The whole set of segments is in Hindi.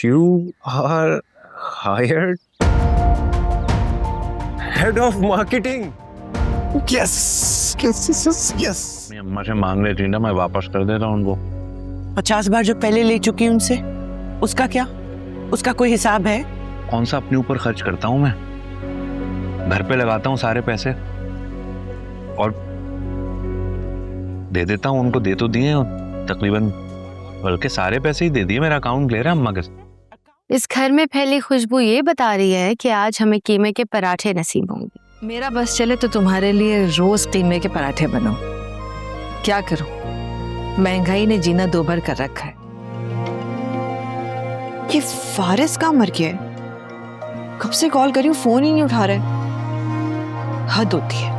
You are hired head of marketing. Yes, yes, yes, yes, yes. अपनी अम्मा से मांग रही थी ना, मैं वापस कर देता हूँ उनको। 50 बार जो पहले ले चुकी उनसे, उसका क्या? उसका कोई हिसाब है? कौन सा अपने ऊपर खर्च करता हूँ मैं? घर पे लगाता हूँ सारे पैसे और दे देता हूँ उनको। दे तो दिए तकरीबन, बल्कि सारे पैसे ही दे दिए। मेरा अकाउंट क्लियर है अम्मा के। इस घर में फैली खुशबू ये बता रही है कि आज हमें कीमे के पराठे नसीब होंगे। मेरा बस चले तो तुम्हारे लिए रोज कीमे के पराठे बनाओ। क्या करूं, महंगाई ने जीना दोभर कर रखा है। ये फारिस कहाँ मर गया है? कब से कॉल करी हूँ, फोन ही नहीं उठा रहे। हद होती है।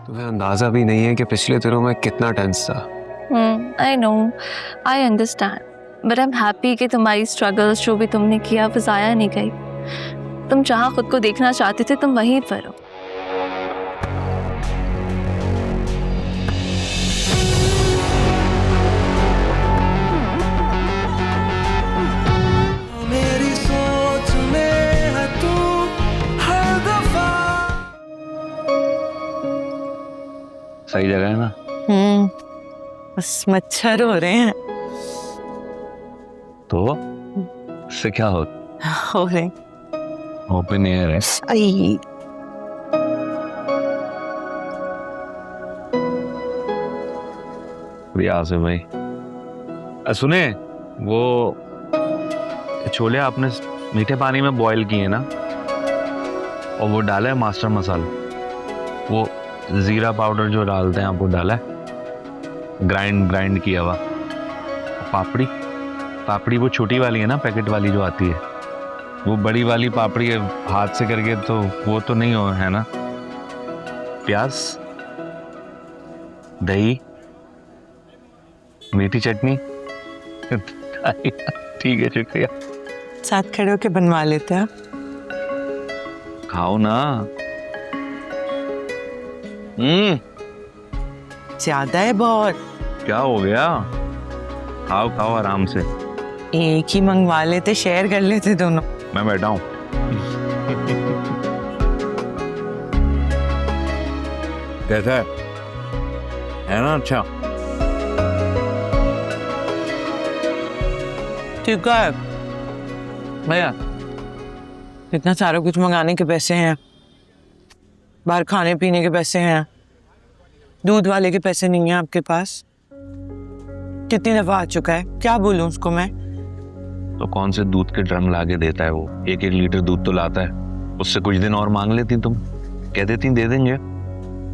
तुम्हें अंदाजा भी नहीं है कि पिछले दिनों में कितना टेंस था। I know, I understand, but I'm happy कि तुम्हारी struggles जो भी तुमने किया वो ज़ाया नहीं गई। तुम जहाँ खुद को देखना चाहते थे तुम वहीं पर हो। मेरी सोच में है तू हर दफा। सही जगह है ना? बस मच्छर हो रहे हैं। तो उससे क्या हो रहे ओपन एयर है। आई आसिफ भाई, सुने, वो छोले आपने मीठे पानी में बॉईल किए ना, और वो डाला है मास्टर मसाला, वो जीरा पाउडर जो डालते हैं आप वो डाला है, ग्राइंड किया हुआ। पापड़ी वो छोटी वाली है ना, पैकेट वाली जो आती है, वो बड़ी वाली पापड़ी है हाथ से करके, तो वो तो नहीं हो है ना। प्याज, दही, मीठी चटनी। ठीक है, शुक्रिया। साथ खड़े होके बनवा लेते हैं। खाओ ना। ज्यादा है बहुत। क्या हो गया? खाओ आराम से। एक ही मंगवा लेते, शेयर कर लेते दोनों। मैं बैठा हूँ। कैसा है ना? अच्छा ठीक है भैया, इतना सारा कुछ मंगाने के पैसे हैं, बाहर खाने पीने के पैसे हैं, दूध वाले के पैसे नहीं हैं आपके पास। कितनी दफा आ चुका है, क्या बोलूं उसको मैं? तो कौन से दूध के ड्रम लाके देता है वो? 1-1 लीटर दूध तो लाता है। उससे कुछ दिन और मांग लेती तुम, कह देती दे देंगे।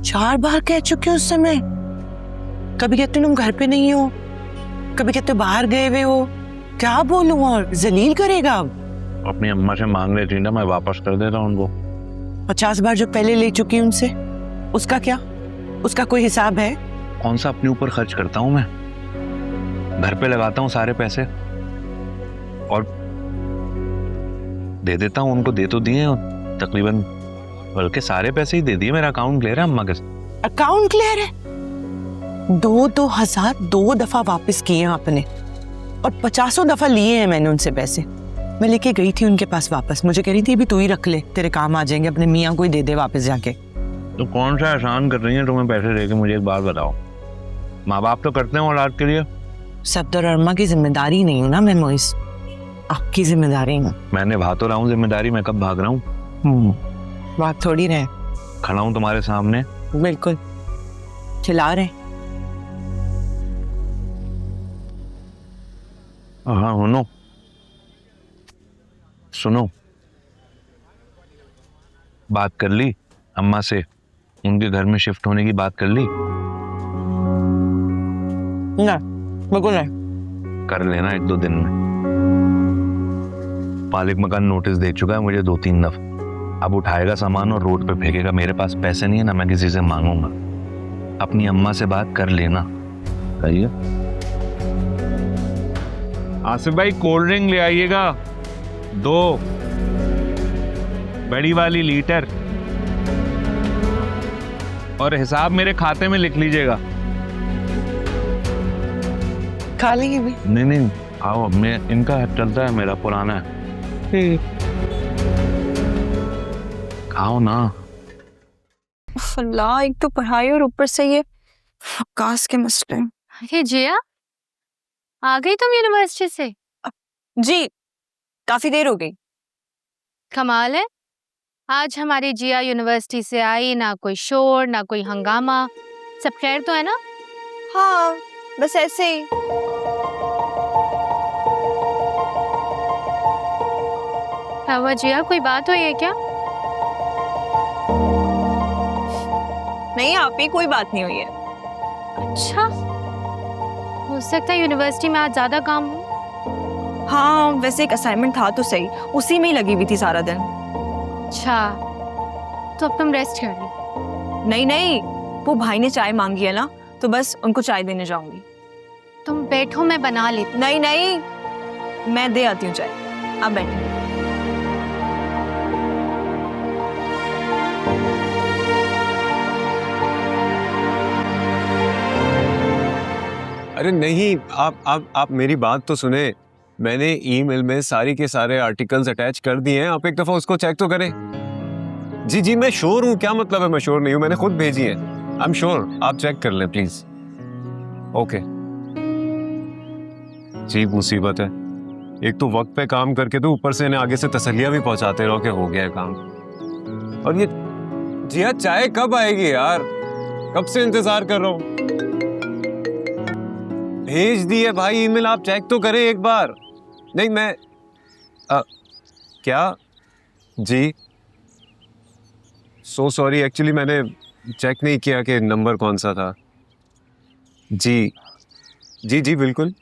4 बार कह चुके हो उस समय। कभी कहते तुम घर पे नहीं हो, कभी कहते बाहर गए हुए हो। क्या बोलूं, और जलील करेगा अब। अपनी अम्मा से मांग रही थी ना, मैं वापस कर देता हूँ उनको। 50 बार जो पहले ले चुकी उनसे, उसका क्या? उसका कोई हिसाब है? कौन सा अपने ऊपर खर्च करता हूँ मैं? घर पे लगाता हूँ सारे पैसे और दे देता हूँ उनको। दे तो दिए तकरीबन, बल्कि सारे पैसे ही दे दिए। मेरा अकाउंट क्लियर है अम्मा के। अकाउंट क्लियर है? 2,000 2 दफा वापस किए हैं आपने, और 50 दफा लिए हैं मैंने उनसे पैसे। मैं लेके गई थी उनके पास वापस, मुझे कह रही थी भी तू ही रख ले, तेरे काम आ जाएंगे, अपने मियाँ को ही दे दे वापस जाके। तो कौन सा एहसान कर रही है तुम्हें पैसे देके? मुझे एक बात बताओ, माँ बाप तो करते हैं औलाद के लिए। सफदर और अम्मा की जिम्मेदारी नहीं हूँ ना मैं मोइस, आपकी जिम्मेदारी हूँ। मैं निभा तो रहा हूँ जिम्मेदारी, मैं कब भाग रहा हूँ? बात थोड़ी रहे, खड़ा हूँ तुम्हारे सामने। बिल्कुल चिल्ला रहे। हाँ सुनो, बात कर ली अम्मा से? उनके घर में शिफ्ट होने की बात कर ली? ना, बिल्कुल नहीं। कर लेना 1-2 दिन में। मालिक मकान नोटिस दे चुका है मुझे 2-3 दफा। अब उठाएगा सामान और रोड पे फेंकेगा। मेरे पास पैसे नहीं है ना मैं किसी से मांगूंगा। अपनी अम्मा से बात कर लेना। कहिए आसिफ भाई, कोल्ड ड्रिंक ले आइएगा 2 बड़ी वाली लीटर, और हिसाब मेरे खाते में लिख लीजिएगा। खा लेंगे भी? नहीं, आओ, मैं इनका चलता है, मेरा पुराना है। आओ ना। अल्लाह, एक तो पढ़ाई और ऊपर से ये आकाश के मसले। अरे जिया, आ गई तुम यूनिवर्सिटी से? जी, काफी देर हो गई। कमाल है, आज हमारी जिया यूनिवर्सिटी से आई, ना कोई शोर ना कोई हंगामा, सब खैर तो है ना? हाँ, बस ऐसे ही। क्या हुआ जिया, कोई बात हुई है क्या? नहीं आप ही, कोई बात नहीं हुई है। अच्छा, हो सकता है यूनिवर्सिटी में आज ज्यादा काम हो। हाँ, वैसे एक असाइनमेंट था तो सही, उसी में ही लगी हुई थी सारा दिन। अच्छा, तो अब तुम रेस्ट कर लो। नहीं नहीं, वो भाई ने चाय मांगी है ना, तो बस उनको चाय देने जाऊंगी। तुम बैठो, मैं बना लेती हूँ। नहीं नहीं, मैं दे आती हूँ चाय, आप बैठे। अरे नहीं, आप मेरी बात तो सुने। मैंने ईमेल में सारी के सारे आर्टिकल्स अटैच कर दिए हैं, आप एक दफा उसको चेक तो करें। जी जी, मैं श्योर हूँ। क्या मतलब है मैं श्योर नहीं हूँ? मैंने खुद भेजी है। आई एम श्योर, आप चेक कर लें प्लीज। ओके जी, मुसीबत है। एक तो वक्त पे काम करके तो ऊपर से इन्हें आगे से तसल्लियां भी पहुंचाते रहो कि हो गया है काम। और ये जिया, चाय कब आएगी यार? कब से इंतजार कर रहा हूँ। भेज दिए भाई ईमेल, आप चेक तो करें एक बार। नहीं मैं क्या? जी सो सॉरी, एक्चुअली मैंने चेक नहीं किया कि नंबर कौन सा था। जी जी जी बिल्कुल।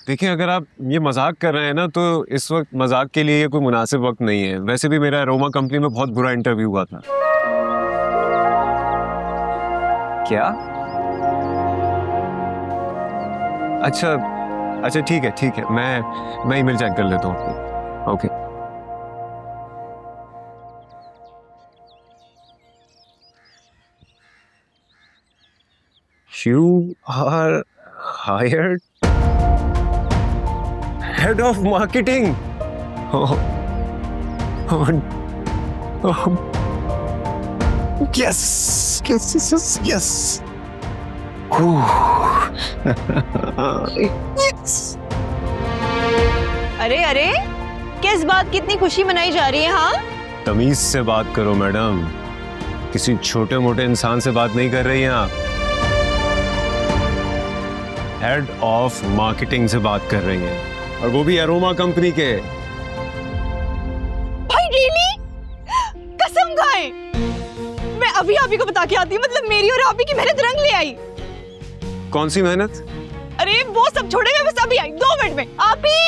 देखिए, अगर आप ये मजाक कर रहे हैं ना, तो इस वक्त मजाक के लिए ये कोई मुनासिब वक्त नहीं है। वैसे भी मेरा अरोमा कंपनी में बहुत बुरा इंटरव्यू हुआ था। क्या? अच्छा अच्छा, ठीक है, मैं ईमेल चेक कर लेता हूँ। Okay. You are hired head of marketing. Oh, yes. Yes. अरे अरे, किस बात की इतनी खुशी मनाई जा रही है? हाँ, तमीज से बात करो मैडम, किसी छोटे मोटे इंसान से बात नहीं कर रही हैं आप। हेड ऑफ मार्केटिंग से बात कर रही हैं, और वो भी अरोमा कंपनी के। भाई रियली? कसम खाए, मैं अभी आप ही को बता के आती हूँ। मतलब मेरी और आप ही की मेहनत रंग ले आई। कौन सी मेहनत? अरे वो सब छोड़े, मैं बस अभी आई 2 मिनट में। आप ही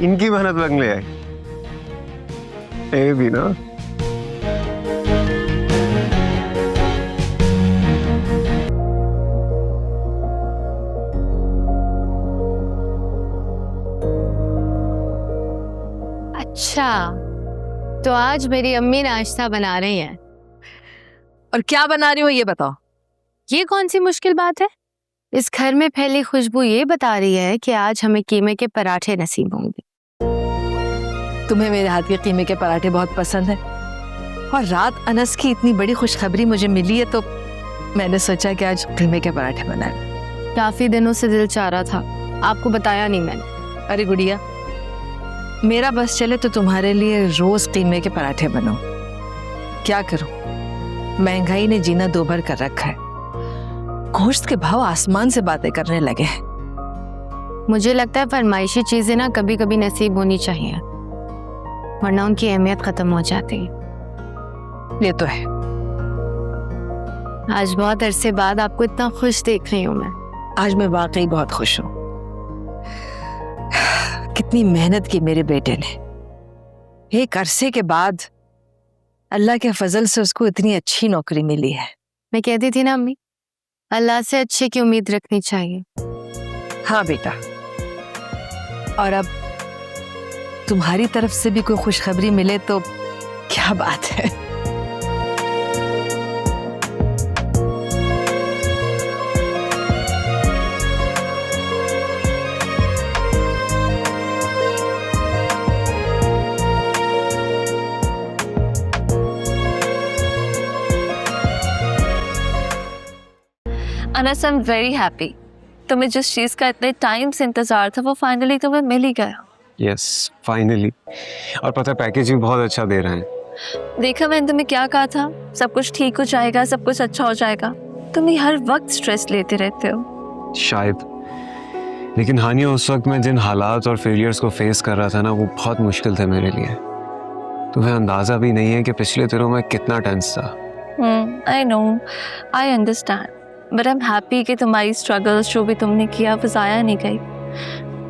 इनकी मेहनत रंग ले आई। ये भी ना। अच्छा, तो आज मेरी अम्मी नाश्ता बना रही हैं। और क्या बना रही हो ये बताओ। ये कौन सी मुश्किल बात है? इस घर में फैली खुशबू ये बता रही है कि आज हमें कीमे के पराठे नसीब होंगे। तुम्हें मेरे हाथ के कीमे के पराठे बहुत पसंद है, और रात अनस की इतनी बड़ी खुशखबरी मुझे मिली है, तो मैंने सोचा कि आज कीमे के पराठे बनाए। काफी दिनों से दिल चाह रहा था, आपको बताया नहीं मैंने। अरे गुड़िया, मेरा बस चले तो तुम्हारे लिए रोज कीमे के पराठे बनाओ। क्या करूं, महंगाई ने जीना दोभर कर रखा है। गोश्त के भाव आसमान से बातें करने लगे हैं। मुझे लगता है फरमाइशी चीजें ना कभी कभी नसीब होनी चाहिए, वरना उनकी अहमियत खत्म हो जाती है। ये तो है। आज बहुत अरसे बाद आपको इतना खुश देख रही हूँ मैं। आज मैं वाकई बहुत खुश हूँ। कितनी मेहनत की मेरे बेटे ने। एक अरसे के बाद अल्लाह के फजल से उसको इतनी अच्छी नौकरी मिली है। मैं कहती थी ना अम्मी, अल्लाह से अच्छे की उम्मीद रखनी चाहिए। हाँ बेटा, और अब तुम्हारी तरफ से भी कोई खुशखबरी मिले तो क्या बात है। Honest I am very happy. तुम्हें जिस चीज़ का इतने टाइम से इंतज़ार था वो फाइनली तुम्हें मिल ही गया। Yes finally. और पता है पैकेज भी बहुत अच्छा दे रहे हैं। देखा मैंने तुम्हें क्या कहा था, सब कुछ ठीक हो जाएगा, सब कुछ अच्छा हो जाएगा। तुम ही हर वक्त स्ट्रेस लेते रहते हो। शायद, लेकिन हानिया उस वक्त मैं जिन हालात और फेलियर्स को फेस कर रहा था ना, वो बहुत मुश्किल थे मेरे लिए। तुम्हें अंदाजा भी नहीं है कि पिछले दिनों में कितना टेंस था। I know, I understand, but I am happy कि तुम्हारी स्ट्रगल्स जो भी तुमने किया वो ज़ाया नहीं गई।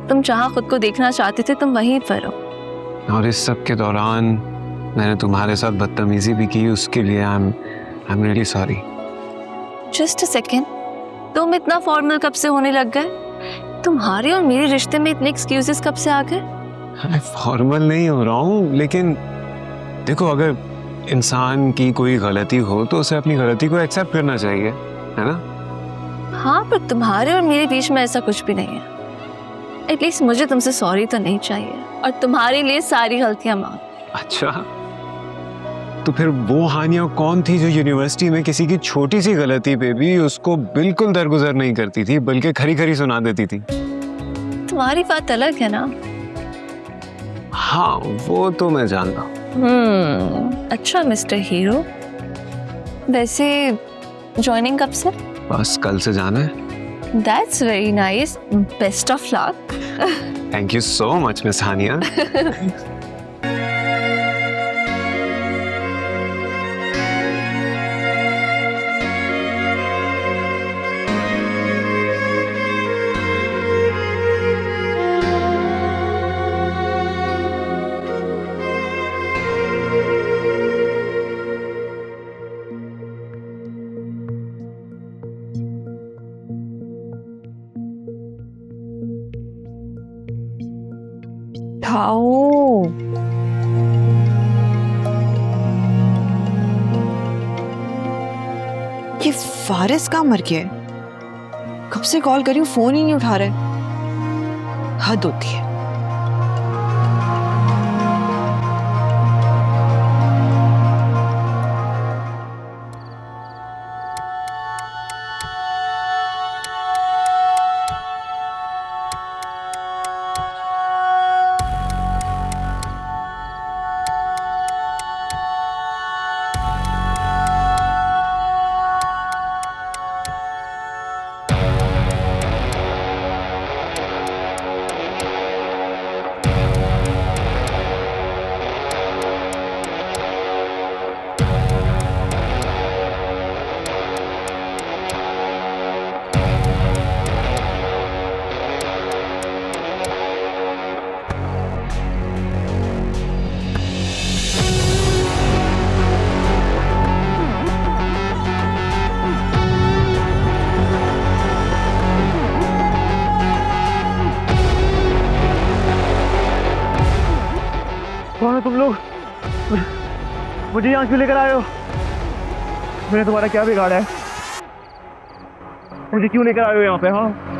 तुम जहाँ खुद को देखना चाहते थे तुम वहीं पर हो। और इस सब के दौरान मैंने तुम्हारे साथ बदतमीजी भी की, उसके लिए I am really sorry. Just a second, तुम इतना फॉर्मल कब से होने लग गए? तुम्हारे और मेरे रिश्ते में इतने एक्सक्यूजेस कब से आ गए? मैं फॉर्मल नहीं हो रहा हूँ, लेकिन देखो अगर इंसान की कोई गलती हो तो उसे अपनी गलती को एक्सेप्ट करना चाहिए, है ना? हाँ, पर तुम्हारे और मेरे बीच में ऐसा कुछ भी नहीं है। एटलीस्ट मुझे तुमसे सॉरी तो नहीं चाहिए, और तुम्हारे लिए सारी गलतियां माफ। अच्छा, तो फिर वो हानिया कौन थी जो यूनिवर्सिटी में किसी की छोटी सी गलती पे भी उसको बिल्कुल दरगुजर नहीं करती थी, बल्कि खरी खरी सुना देती थी? तुम्हारी बात अलग है ना। हाँ, वो तो मैं जानता हूँ। अच्छा मिस्टर हीरो, वैसे ज्वाइनिंग कब से? बस कल से जाना है। That's very nice, best of luck. Thank you so much miss Haniya. उठाओ। ये फारिस कहाँ मर गया है? कब से कॉल करी हूँ, फोन ही नहीं उठा रहे। हद होती है। कौन हो तुम लोग? मुझे यहाँ क्यों लेकर आए हो? मैंने तुम्हारा क्या बिगाड़ा है? मुझे क्यों लेकर आए हो यहाँ पे? हाँ,